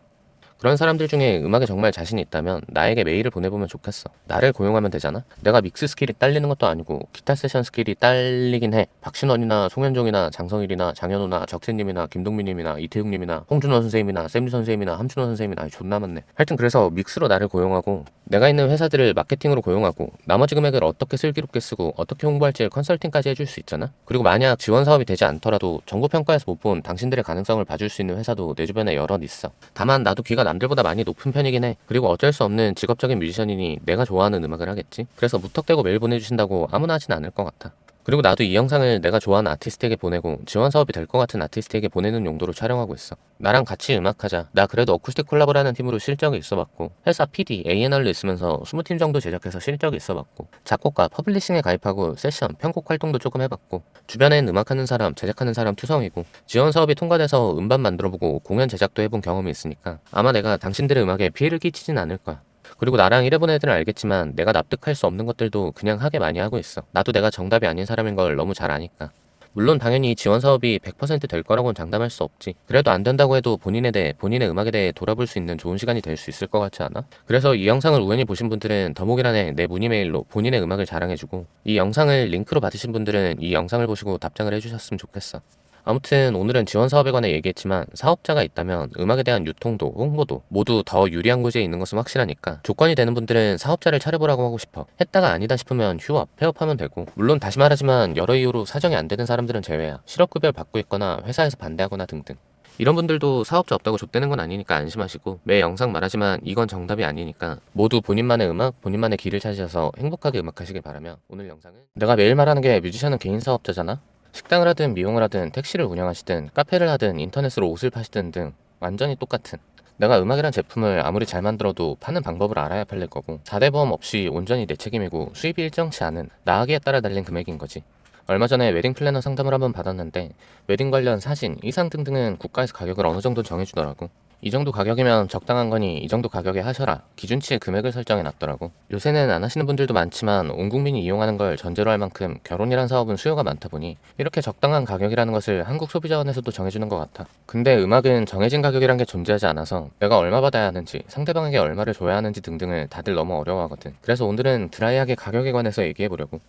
그런 사람들 중에 음악에 정말 자신이 있다면 나에게 메일을 보내보면 좋겠어. 나를 고용하면 되잖아. 내가 믹스 스킬이 딸리는 것도 아니고 기타 세션 스킬이 딸리긴 해. 박신원이나 송현종이나 장성일이나 장현우나 적재님이나 김동민님이나 이태욱님이나 홍준원 선생님이나 샘리 선생님이나 함준원 선생님이나 아니 존나 많네. 하여튼 그래서 믹스로 나를 고용하고 내가 있는 회사들을 마케팅으로 고용하고 나머지 금액을 어떻게 슬기롭게 쓰고 어떻게 홍보할지 컨설팅까지 해줄 수 있잖아. 그리고 만약 지원 사업이 되지 않더라도 정보평가에서 못 본 당신들의 가능성을 봐줄 수 있는 회사도 내 주변에 여럿 있어. 다만 나도 귀가 남들보다 많이 높은 편이긴 해. 그리고 어쩔 수 없는 직업적인 뮤지션이니 내가 좋아하는 음악을 하겠지. 그래서 무턱대고 메일 보내주신다고 아무나 하진 않을 것 같아. 그리고 나도 이 영상을 내가 좋아하는 아티스트에게 보내고 지원 사업이 될 것 같은 아티스트에게 보내는 용도로 촬영하고 있어. 나랑 같이 음악하자. 나 그래도 어쿠스틱 콜라보라는 팀으로 실적이 있어봤고 회사 PD, A&R로 있으면서 20팀 정도 제작해서 실적이 있어봤고 작곡가, 퍼블리싱에 가입하고 세션, 편곡 활동도 조금 해봤고 주변엔 음악하는 사람, 제작하는 사람 투성이고 지원 사업이 통과돼서 음반 만들어보고 공연 제작도 해본 경험이 있으니까 아마 내가 당신들의 음악에 피해를 끼치진 않을 거야. 그리고 나랑 일해본 애들은 알겠지만 내가 납득할 수 없는 것들도 그냥 하게 많이 하고 있어. 나도 내가 정답이 아닌 사람인 걸 너무 잘 아니까. 물론 당연히 지원 사업이 100%될 거라고는 장담할 수 없지. 그래도 안 된다고 해도 본인에 대해, 본인의 음악에 대해 돌아볼 수 있는 좋은 시간이 될 수 있을 것 같지 않아? 그래서 이 영상을 우연히 보신 분들은 더보기란에 내 문의 메일로 본인의 음악을 자랑해주고 이 영상을 링크로 받으신 분들은 이 영상을 보시고 답장을 해주셨으면 좋겠어. 아무튼 오늘은 지원 사업에 관해 얘기했지만 사업자가 있다면 음악에 대한 유통도 홍보도 모두 더 유리한 곳에 있는 것은 확실하니까 조건이 되는 분들은 사업자를 차려보라고 하고 싶어. 했다가 아니다 싶으면 휴업, 폐업하면 되고 물론 다시 말하지만 여러 이유로 사정이 안 되는 사람들은 제외야. 실업급여를 받고 있거나 회사에서 반대하거나 등등. 이런 분들도 사업자 없다고 좆되는 건 아니니까 안심하시고 매 영상 말하지만 이건 정답이 아니니까 모두 본인만의 음악, 본인만의 길을 찾으셔서 행복하게 음악하시길 바라며 오늘 영상은 내가 매일 말하는 게 뮤지션은 개인 사업자잖아? 식당을 하든 미용을 하든 택시를 운영하시든 카페를 하든 인터넷으로 옷을 파시든 등 완전히 똑같은 내가 음악이란 제품을 아무리 잘 만들어도 파는 방법을 알아야 팔릴 거고 4대 보험 없이 온전히 내 책임이고 수입이 일정치 않은 나하기에 따라 달린 금액인 거지. 얼마 전에 웨딩 플래너 상담을 한번 받았는데 웨딩 관련 사진, 의상 등등은 국가에서 가격을 어느 정도 정해주더라고. 이 정도 가격이면 적당한 거니 이 정도 가격에 하셔라. 기준치의 금액을 설정해 놨더라고. 요새는 안 하시는 분들도 많지만 온 국민이 이용하는 걸 전제로 할 만큼 결혼이란 사업은 수요가 많다 보니 이렇게 적당한 가격이라는 것을 한국소비자원에서도 정해주는 것 같아. 근데 음악은 정해진 가격이란 게 존재하지 않아서 내가 얼마 받아야 하는지 상대방에게 얼마를 줘야 하는지 등등을 다들 너무 어려워하거든. 그래서 오늘은 드라이하게 가격에 관해서 얘기해보려고.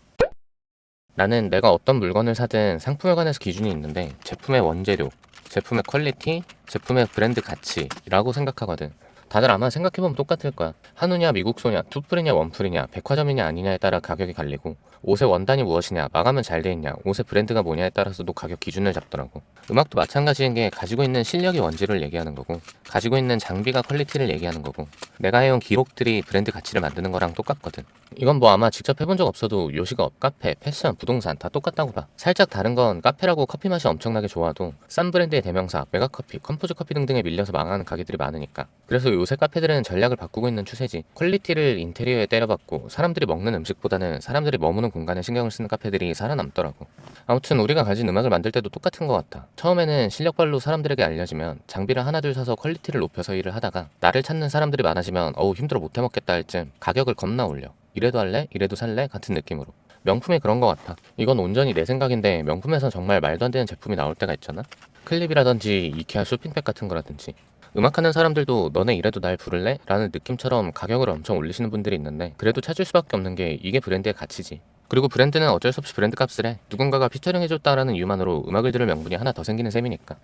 나는 내가 어떤 물건을 사든 상품에 관해서 기준이 있는데 제품의 원재료, 제품의 퀄리티, 제품의 브랜드 가치라고 생각하거든. 다들 아마 생각해보면 똑같을 거야. 한우냐 미국소냐 투풀이냐 원풀이냐 백화점이냐 아니냐에 따라 가격이 갈리고 옷의 원단이 무엇이냐 마감은 잘 돼 있냐 옷의 브랜드가 뭐냐에 따라서도 가격 기준을 잡더라고. 음악도 마찬가지인 게 가지고 있는 실력이 원재료를 얘기하는 거고 가지고 있는 장비가 퀄리티를 얘기하는 거고 내가 해온 기록들이 브랜드 가치를 만드는 거랑 똑같거든. 이건 뭐 아마 직접 해본 적 없어도 요식업, 카페, 패션, 부동산 다 똑같다고 봐. 살짝 다른 건 카페라고 커피 맛이 엄청나게 좋아도 싼 브랜드의 대명사, 메가커피, 컴포즈 커피 등등에 밀려서 망하는 가게들이 많으니까. 그래서 요새 카페들은 전략을 바꾸고 있는 추세지. 퀄리티를 인테리어에 때려박고 사람들이 먹는 음식보다는 사람들이 머무는 공간에 신경을 쓰는 카페들이 살아남더라고. 아무튼 우리가 가진 음악을 만들 때도 똑같은 것 같아. 처음에는 실력발로 사람들에게 알려지면 장비를 하나둘 사서 퀄리티를 높여서 일을 하다가 나를 찾는 사람들이 많아지면 어우 힘들어 못해먹겠다 할 쯤 가격을 겁나 올려. 이래도 할래? 이래도 살래? 같은 느낌으로. 명품이 그런 것 같아. 이건 온전히 내 생각인데 명품에선 정말 말도 안 되는 제품이 나올 때가 있잖아. 클립이라든지 이케아 쇼핑백 같은 거라든지. 음악하는 사람들도 너네 이래도 날 부를래? 라는 느낌처럼 가격을 엄청 올리시는 분들이 있는데 그래도 찾을 수밖에 없는 게 이게 브랜드의 가치지. 그리고 브랜드는 어쩔 수 없이 브랜드 값을 해. 누군가가 피처링 해줬다라는 이유만으로 음악을 들을 명분이 하나 더 생기는 셈이니까.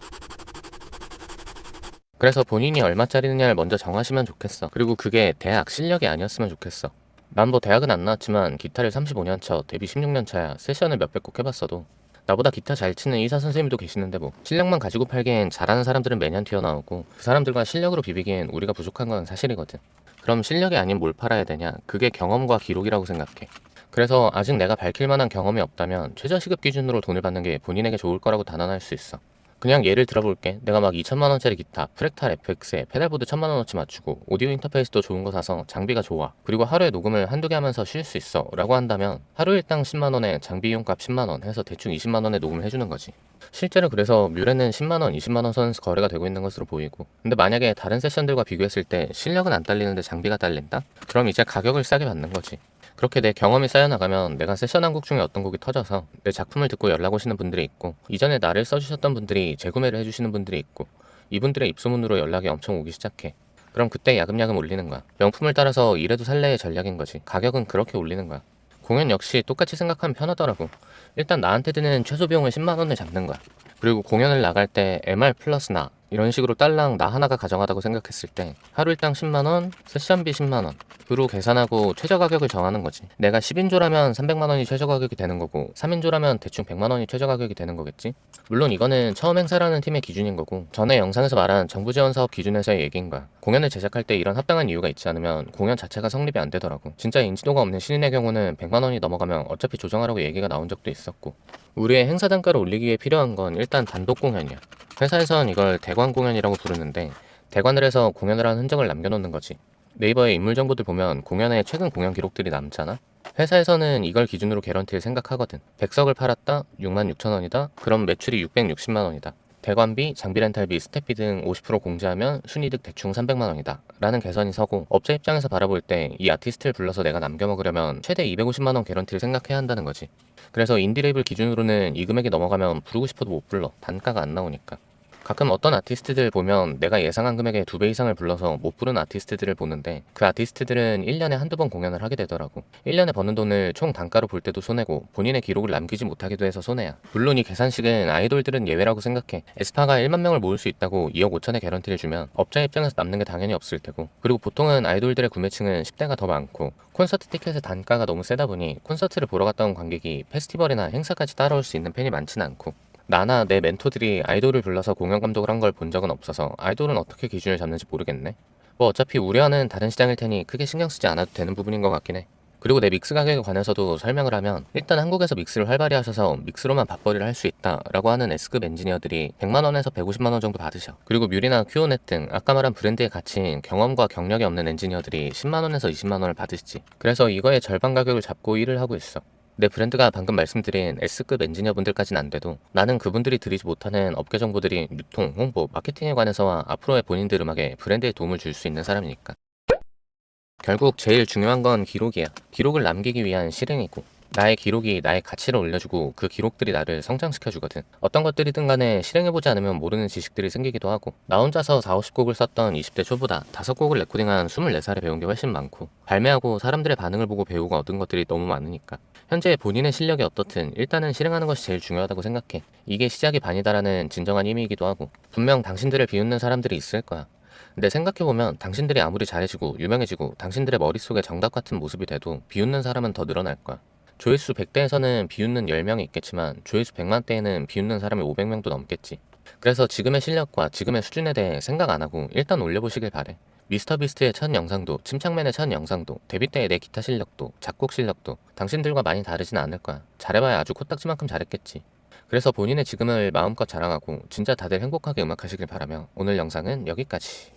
그래서 본인이 얼마짜리느냐를 먼저 정하시면 좋겠어. 그리고 그게 대학 실력이 아니었으면 좋겠어. 난 뭐 대학은 안 나왔지만 기타를 35년 차, 데뷔 16년 차야. 세션을 몇백 곡 해봤어도 나보다 기타 잘 치는 의사 선생님도 계시는데 뭐 실력만 가지고 팔기엔 잘하는 사람들은 매년 튀어나오고 그 사람들과 실력으로 비비기엔 우리가 부족한 건 사실이거든. 그럼 실력이 아닌 뭘 팔아야 되냐? 그게 경험과 기록이라고 생각해. 그래서 아직 내가 밝힐 만한 경험이 없다면 최저시급 기준으로 돈을 받는 게 본인에게 좋을 거라고 단언할 수 있어. 그냥 예를 들어볼게. 내가 막 2천만원짜리 기타, 프랙탈 FX에 페달보드 1,000만원어치 맞추고 오디오 인터페이스도 좋은 거 사서 장비가 좋아. 그리고 하루에 녹음을 한두 개 하면서 쉴 수 있어 라고 한다면 하루 일당 10만원에 장비 이용값 10만원 해서 대충 20만원에 녹음을 해주는 거지. 실제로 그래서 뮤레는 10만원, 20만원 선에서 거래가 되고 있는 것으로 보이고 근데 만약에 다른 세션들과 비교했을 때 실력은 안 딸리는데 장비가 딸린다? 그럼 이제 가격을 싸게 받는 거지. 그렇게 내 경험이 쌓여나가면 내가 세션 한 곡 중에 어떤 곡이 터져서 내 작품을 듣고 연락 오시는 분들이 있고, 이전에 나를 써주셨던 분들이 재구매를 해주시는 분들이 있고, 이분들의 입소문으로 연락이 엄청 오기 시작해. 그럼 그때 야금야금 올리는 거야. 명품을 따라서 이래도 살래의 전략인 거지. 가격은 그렇게 올리는 거야. 공연 역시 똑같이 생각하면 편하더라고. 일단 나한테 드는 최소 비용을 10만 원을 잡는 거야. 그리고 공연을 나갈 때 MR 플러스 나 이런 식으로 딸랑 나 하나가 가정하다고 생각했을 때 하루 일당 10만원, 세션비 10만원 으로 계산하고 최저 가격을 정하는 거지. 내가 10인조라면 300만원이 최저 가격이 되는 거고 3인조라면 대충 100만원이 최저 가격이 되는 거겠지. 물론 이거는 처음 행사라는 팀의 기준인 거고, 전에 영상에서 말한 정부 지원 사업 기준에서의 얘기인 거야. 공연을 제작할 때 이런 합당한 이유가 있지 않으면 공연 자체가 성립이 안 되더라고. 진짜 인지도가 없는 신인의 경우는 100만원이 넘어가면 어차피 조정하라고 얘기가 나온 적도 있었고. 우리의 행사 단가를 올리기 위해 필요한 건 일단 단독 공연이야. 회사에선 이걸 대관 공연이라고 부르는데, 대관을 해서 공연을 한 흔적을 남겨놓는 거지. 네이버에 인물 정보들 보면 공연의 최근 공연 기록들이 남잖아. 회사에서는 이걸 기준으로 개런티를 생각하거든. 100석을 팔았다? 66,000원이다? 그럼 매출이 660만원이다. 대관비, 장비 렌탈비, 스태프비 등 50% 공제하면 순이득 대충 300만원이다 라는 계산이 서고, 업체 입장에서 바라볼 때 이 아티스트를 불러서 내가 남겨먹으려면 최대 250만원 개런티를 생각해야 한다는 거지. 그래서 인디 레이블 기준으로는 이 금액이 넘어가면 부르고 싶어도 못 불러. 단가가 안 나오니까. 가끔 어떤 아티스트들 보면 내가 예상한 금액의 2배 이상을 불러서 못 부른 아티스트들을 보는데, 그 아티스트들은 1년에 한두 번 공연을 하게 되더라고. 1년에 버는 돈을 총 단가로 볼 때도 손해고 본인의 기록을 남기지 못하기도 해서 손해야. 물론 이 계산식은 아이돌들은 예외라고 생각해. 에스파가 1만 명을 모을 수 있다고 2억 5천의 개런티를 주면 업자 입장에서 남는 게 당연히 없을 테고, 그리고 보통은 아이돌들의 구매층은 10대가 더 많고 콘서트 티켓의 단가가 너무 세다 보니 콘서트를 보러 갔다 온 관객이 페스티벌이나 행사까지 따라올 수 있는 팬이 많진 않고, 나나 내 멘토들이 아이돌을 불러서 공연 감독을 한 걸 본 적은 없어서 아이돌은 어떻게 기준을 잡는지 모르겠네. 뭐 어차피 우려하는 다른 시장일 테니 크게 신경 쓰지 않아도 되는 부분인 것 같긴 해. 그리고 내 믹스 가격에 관해서도 설명을 하면, 일단 한국에서 믹스를 활발히 하셔서 믹스로만 밥벌이를 할 수 있다 라고 하는 S급 엔지니어들이 100만원에서 150만원 정도 받으셔. 그리고 뮤리나 큐오넷 등 아까 말한 브랜드의 가치인 경험과 경력이 없는 엔지니어들이 10만원에서 20만원을 받으시지. 그래서 이거의 절반 가격을 잡고 일을 하고 있어. 내 브랜드가 방금 말씀드린 S급 엔지니어분들까지는 안 돼도 나는 그분들이 드리지 못하는 업계 정보들이 유통, 홍보, 마케팅에 관해서와 앞으로의 본인들 음악에 브랜드에 도움을 줄 수 있는 사람이니까. 결국 제일 중요한 건 기록이야. 기록을 남기기 위한 실행이고, 나의 기록이 나의 가치를 올려주고 그 기록들이 나를 성장시켜주거든. 어떤 것들이든 간에 실행해보지 않으면 모르는 지식들이 생기기도 하고, 나 혼자서 4, 50곡을 썼던 20대 초보다 5곡을 레코딩한 24살에 배운 게 훨씬 많고, 발매하고 사람들의 반응을 보고 배우고 얻은 것들이 너무 많으니까. 현재 본인의 실력이 어떻든 일단은 실행하는 것이 제일 중요하다고 생각해. 이게 시작이 반이다라는 진정한 의미이기도 하고, 분명 당신들을 비웃는 사람들이 있을 거야. 근데 생각해보면 당신들이 아무리 잘해지고 유명해지고 당신들의 머릿속에 정답 같은 모습이 돼도 비웃는 사람은 더 늘어날 거야. 조회수 100대에서는 비웃는 10명이 있겠지만 조회수 100만 대에는 비웃는 사람이 500명도 넘겠지. 그래서 지금의 실력과 지금의 수준에 대해 생각 안 하고 일단 올려보시길 바래. 미스터비스트의 첫 영상도, 침착맨의 첫 영상도, 데뷔 때의 내 기타 실력도, 작곡 실력도 당신들과 많이 다르진 않을 거야. 잘해봐야 아주 코딱지만큼 잘했겠지. 그래서 본인의 지금을 마음껏 자랑하고 진짜 다들 행복하게 음악하시길 바라며 오늘 영상은 여기까지.